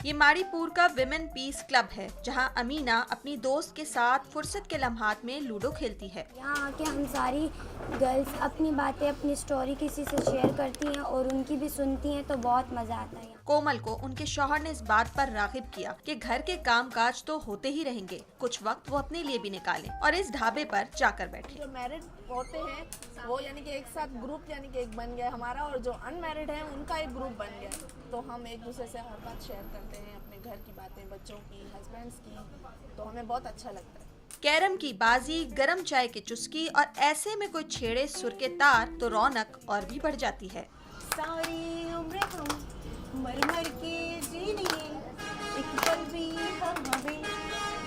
ये माड़ीपुर का women piece club है, जहां अमीना अपनी दोस्त के साथ फुर्सत के लम्हात में लूडो खेलती है। यहाँ आके हम सारी गर्ल्स अपनी बातें, अपनी स्टोरी किसी से शेयर करती हैं और उनकी भी सुनती हैं, तो बहुत मजा आता है। कोमल को उनके शौहर ने इस बात पर राग़िब किया कि घर के काम काज तो होते ही रहेंगे, कुछ वक्त वो अपने लिए भी निकालें और इस ढाबे पर जाकर बैठे। जो मैरिड होते हैं वो यानी कि एक साथ ग्रुप यानी कि एक बन गया हमारा, और जो अनमैरिड है उनका एक ग्रुप बन गया, तो हम एक दूसरे से हर बात शेयर करते हैं, अपने घर की बातें, बच्चों की, हस्बैंड्स की, तो हमें बहुत अच्छा लगता है। कैरम की बाजी, गरम चाय की चुस्की और ऐसे में कोई छेड़े सुर के तार तो रौनक और भी बढ़ जाती है। सारी उम्र हम मर मर के जीनी, एक पल भी हम हमें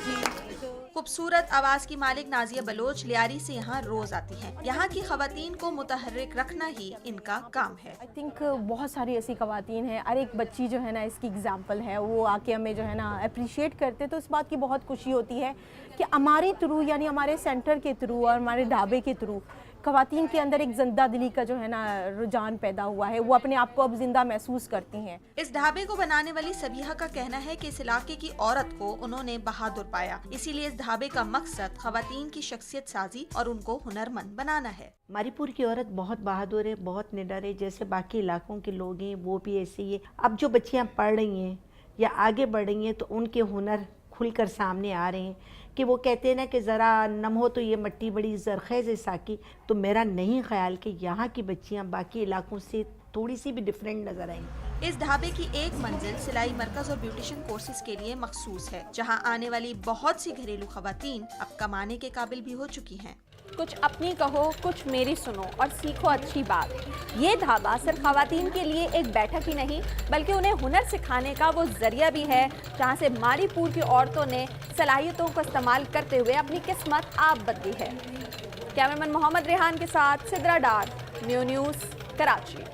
जीने दो। खूबसूरत आवाज की मालिक नाजिया बलोच लियारी से यहाँ रोज आती हैं। यहाँ की खवातीन को मुतहर्रिक रखना ही इनका काम है। आई थिंक बहुत सारी ऐसी खवातीन हैं, हर एक बच्ची जो है ना इसकी एग्जांपल है, वो आके हमें जो है ना अप्रिशिएट करते, तो इस बात की बहुत खुशी होती है कि हमारे थ्रू यानी हमारे सेंटर के थ्रू और हमारे ढाबे के थ्रू खवातीन के अंदर एक जिंदा दिली का जो है ना रुझान पैदा हुआ है, वो अपने आप को अब जिंदा महसूस करती हैं। इस ढाबे को बनाने वाली सबीहा का कहना है कि इस इलाके की औरत को उन्होंने बहादुर पाया, इसीलिए इस ढाबे का मकसद खवातीन की शख्सियत साजी और उनको हुनरमंद बनाना है। मारीपुर की औरत बहुत बहादुर है, बहुत निडर है, जैसे बाकी इलाकों के लोग हैं वो भी ऐसे ही है। अब जो बच्चियाँ पढ़ रही हैं या आगे बढ़ रही हैं तो उनके हुनर खुलकर सामने आ रहे हैं कि वो कहते हैं ना कि ज़रा नम हो तो ये मिट्टी बड़ी ज़रख़ेज़ है साकी। तो मेरा नहीं ख्याल कि यहाँ की बच्चियाँ बाकी इलाकों से थोड़ी सी भी डिफरेंट नज़र आएंगी। इस ढाबे की एक मंजिल सिलाई मरकज और ब्यूटिशियन कोर्सेज के लिए मखसूस है, जहाँ आने वाली बहुत सी घरेलू खवातीन अब कमाने के काबिल भी हो चुकी हैं। कुछ अपनी कहो, कुछ मेरी सुनो और सीखो अच्छी बात। ये ढाबा सिर्फ खवातीन के लिए एक बैठक ही नहीं, बल्कि उन्हें हुनर सिखाने का वो जरिया भी है, जहाँ से मारीपुर की औरतों ने सलाहियतों को इस्तेमाल करते हुए अपनी किस्मत आप बदली है। कैमरामैन मोहम्मद रेहान के साथ सिद्रा डार, म्यू न्यूज़, कराची।